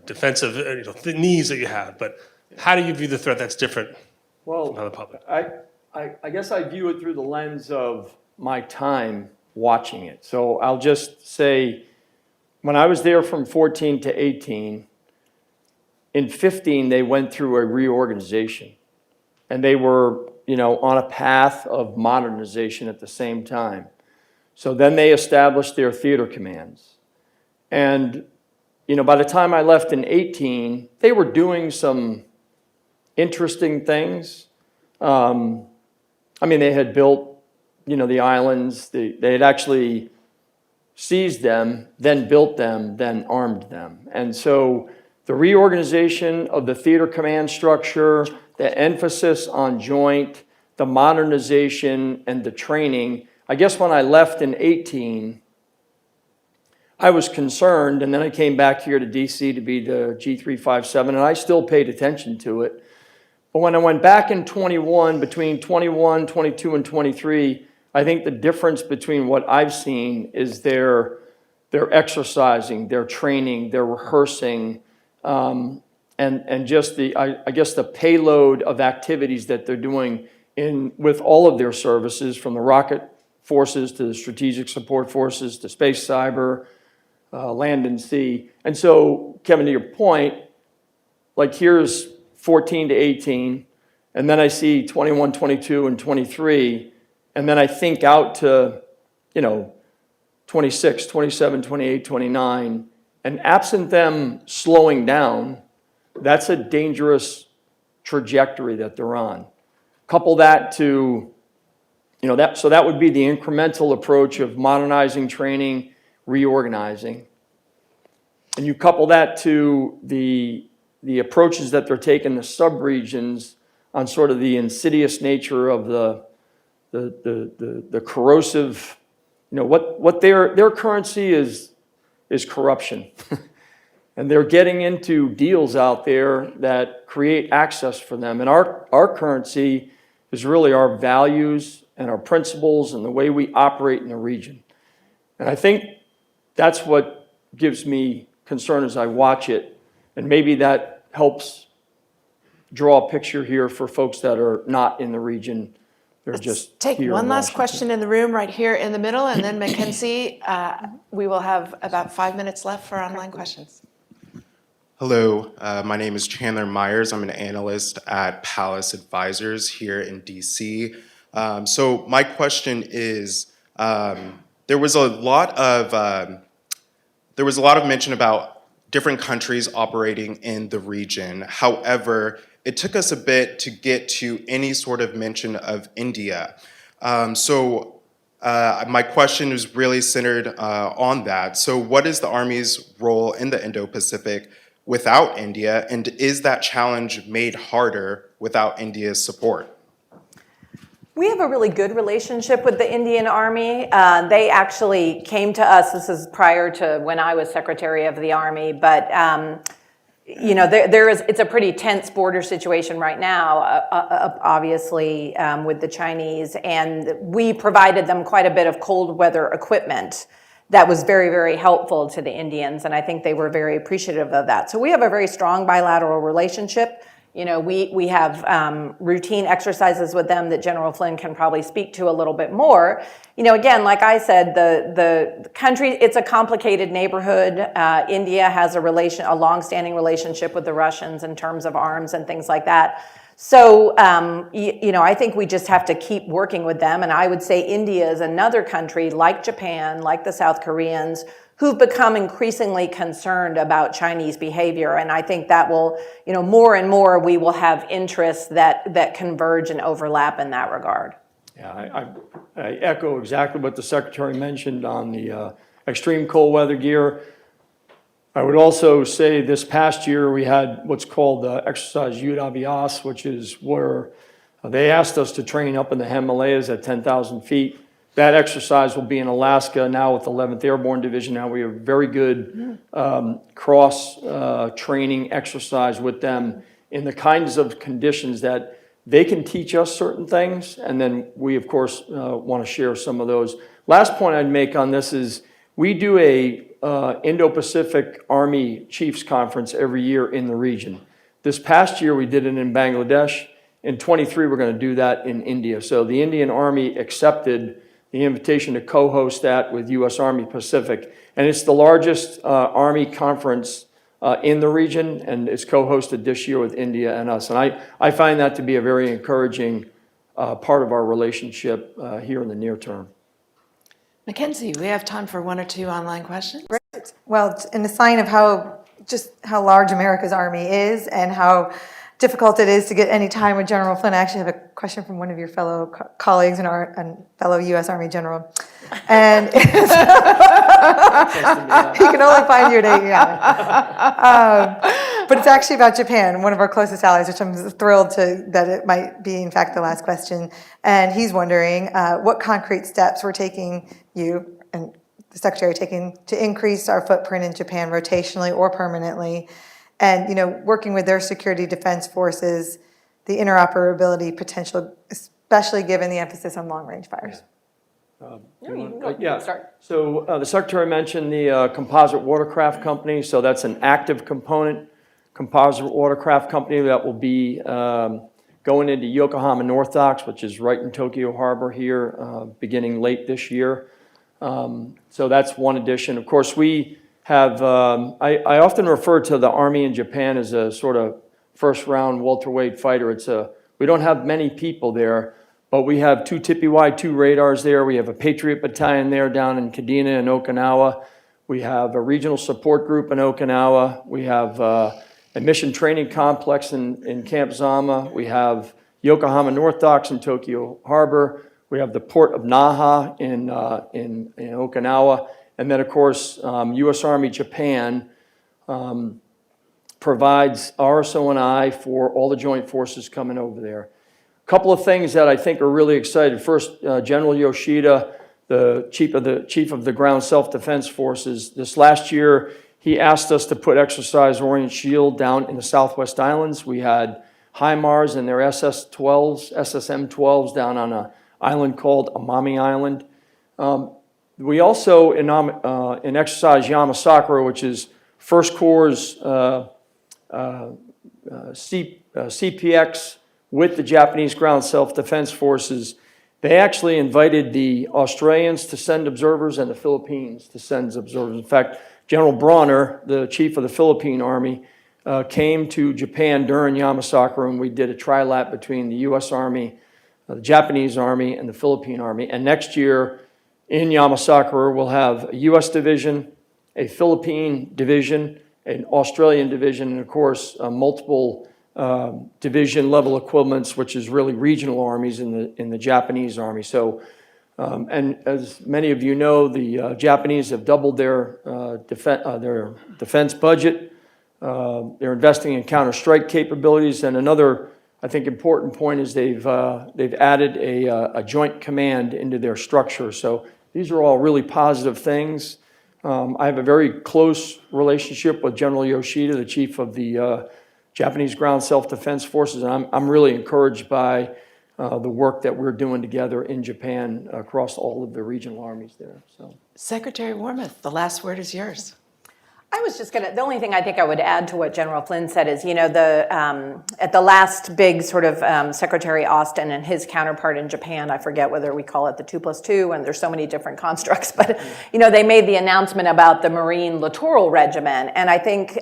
defensive the needs that you have, but how do you view the threat that's different? Well, From the public. I guess I view it through the lens of my time watching it. So I'll just say, when I was there from 14 to 18, in 15 they went through a reorganization, and they were, on a path of modernization at the same time. So then they established their theater commands, and by the time I left in 18, they were doing some interesting things. They had built, the islands. They had actually seized them, then built them, then armed them. And so the reorganization of the theater command structure, the emphasis on joint, the modernization, and the training. I guess when I left in 18, I was concerned, and then I came back here to DC to be the G357, and I still paid attention to it. But when I went back in 21, between 21, 22, and 23, I think the difference between what I've seen is they're exercising, they're training, they're rehearsing, and just I guess the payload of activities that they're doing with all of their services, from the rocket forces to the strategic support forces to space cyber, land and sea. And so, Kevin, to your point, like here's 14 to 18, and then I see 21, 22, and 23, and then I think out to, 26, 27, 28, 29, and absent them slowing down, that's a dangerous trajectory that they're on. Couple that to, so that would be the incremental approach of modernizing, training, reorganizing. And you couple that to the approaches that they're taking, the subregions, on sort of the insidious nature of the corrosive, what their currency is corruption. And they're getting into deals out there that create access for them. And our currency is really our values and our principles and the way we operate in the region. And I think that's what gives me concern as I watch it. And maybe that helps draw a picture here for folks that are not in the region. They're just Take here one in last Washington. question in the room right here in the middle, and then Mackenzie, we will have about 5 minutes left for online questions. Hello, my name is Chandler Myers. I'm an analyst at Palace Advisors here in DC. So my question is, there was a lot of mention about different countries operating in the region. However, it took us a bit to get to any sort of mention of India. My question is really centered on that. So what is the Army's role in the Indo-Pacific without India, and is that challenge made harder without India's support? We have a really good relationship with the Indian Army. They actually came to us, this is prior to when I was Secretary of the Army, but it's a pretty tense border situation right now, obviously, with the Chinese, and we provided them quite a bit of cold weather equipment that was very, very helpful to the Indians, and I think they were very appreciative of that. So we have a very strong bilateral relationship. We have routine exercises with them that General Flynn can probably speak to a little bit more. Again, like I said, the country, it's a complicated neighborhood. India has a long-standing relationship with the Russians in terms of arms and things like that. So, I think we just have to keep working with them. And I would say India is another country like Japan, like the South Koreans, who've become increasingly concerned about Chinese behavior. And I think that will, more and more we will have interests that converge and overlap in that regard. Yeah, I echo exactly what the Secretary mentioned on the extreme cold weather gear. I would also say this past year we had what's called exercise Yudh-Abhyas, which is where they asked us to train up in the Himalayas at 10,000 feet. That exercise will be in Alaska now with the 11th Airborne Division. Now we have very good cross-training exercise with them in the kinds of conditions that they can teach us certain things, and then we, of course, want to share some of those. Last point I'd make on this is we do a Indo-Pacific Army Chiefs Conference every year in the region. This past year we did it in Bangladesh. In 23 we're going to do that in India. So the Indian Army accepted the invitation to co-host that with U.S. Army Pacific. And it's the largest Army conference in the region, and it's co-hosted this year with India and us. And I find that to be a very encouraging part of our relationship here in the near term. Mackenzie, we have time for one or two online questions. Well, in a sign of how large America's Army is and how difficult it is to get any time with General Flynn. I actually have a question from one of your fellow colleagues and fellow U.S. Army general. And he can only find you at 8 but it's actually about Japan, one of our closest allies, which I'm thrilled that it might be, in fact, the last question. And he's wondering what concrete steps we're taking, you and the Secretary taking, to increase our footprint in Japan rotationally or permanently, and working with their security defense forces, the interoperability potential, especially given the emphasis on long-range fires. So the Secretary mentioned the composite watercraft company. So that's an active component composite watercraft company that will be going into Yokohama North Docks, which is right in Tokyo Harbor here, beginning late this year. So that's one addition. Of course, we have, I often refer to the Army in Japan as a sort of first-round welterweight fighter. We don't have many people there, but we have 2 TPY, 2 radars there. We have a Patriot Battalion there down in Kadena and Okinawa. We have a regional support group in Okinawa. We have a mission training complex in Camp Zama. We have Yokohama North Docks in Tokyo Harbor. We have the port of Naha in Okinawa. And then, of course, U.S. Army Japan provides RSO&I for all the joint forces coming over there. A couple of things that I think are really exciting. First, General Yoshida, the chief of the Ground Self-Defense Forces, this last year, he asked us to put Exercise Orient Shield down in the Southwest Islands. We had HIMARS and their SSM-12s down on an island called Amami Island. We also, in Exercise Yamasakura, which is First Corps' CPX with the Japanese Ground Self-Defense Forces, they actually invited the Australians to send observers and the Philippines to send observers. In fact, General Bronner, the chief of the Philippine Army, came to Japan during Yamasakura, and we did a trilap between the U.S. Army, the Japanese Army, and the Philippine Army. And next year in Yamasakura, we'll have a U.S. division, a Philippine division, an Australian division, and of course, multiple division level equivalents, which is really regional armies in the Japanese Army. So, and as many of you know, the Japanese have doubled their defense budget. They're investing in counter-strike capabilities, and another, I think, important point is they've added a joint command into their structure. So these are all really positive things. I have a very close relationship with General Yoshida, the chief of the Japanese Ground Self-Defense Forces, and I'm really encouraged by the work that we're doing together in Japan across all of the regional armies there. So, Secretary Wormuth, the last word is yours. I was just the only thing I think I would add to what General Flynn said is, at the last big sort of Secretary Austin and his counterpart in Japan, I forget whether we call it the 2+2, and there's so many different constructs, but, they made the announcement about the Marine Littoral Regiment, and I think,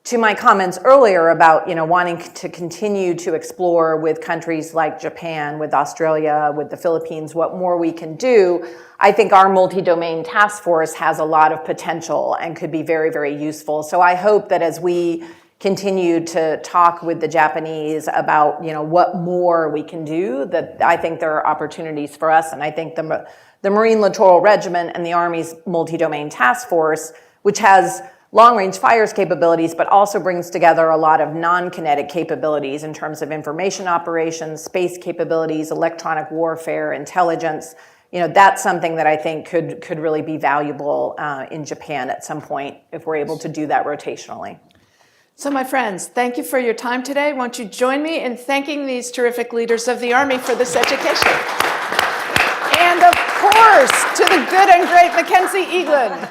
to my comments earlier about, wanting to continue to explore with countries like Japan, with Australia, with the Philippines, what more we can do, I think our multi-domain task force has a lot of potential and could be very, very useful. So I hope that as we continue to talk with the Japanese about, what more we can do, that I think there are opportunities for us. And I think the Marine Littoral Regiment and the Army's multi-domain task force, which has long-range fires capabilities, but also brings together a lot of non-kinetic capabilities in terms of information operations, space capabilities, electronic warfare, intelligence. That's something that I think could really be valuable in Japan at some point if we're able to do that rotationally. So my friends, thank you for your time today. Won't you join me in thanking these terrific leaders of the Army for this education? And of course, to the good and great Mackenzie Eaglen.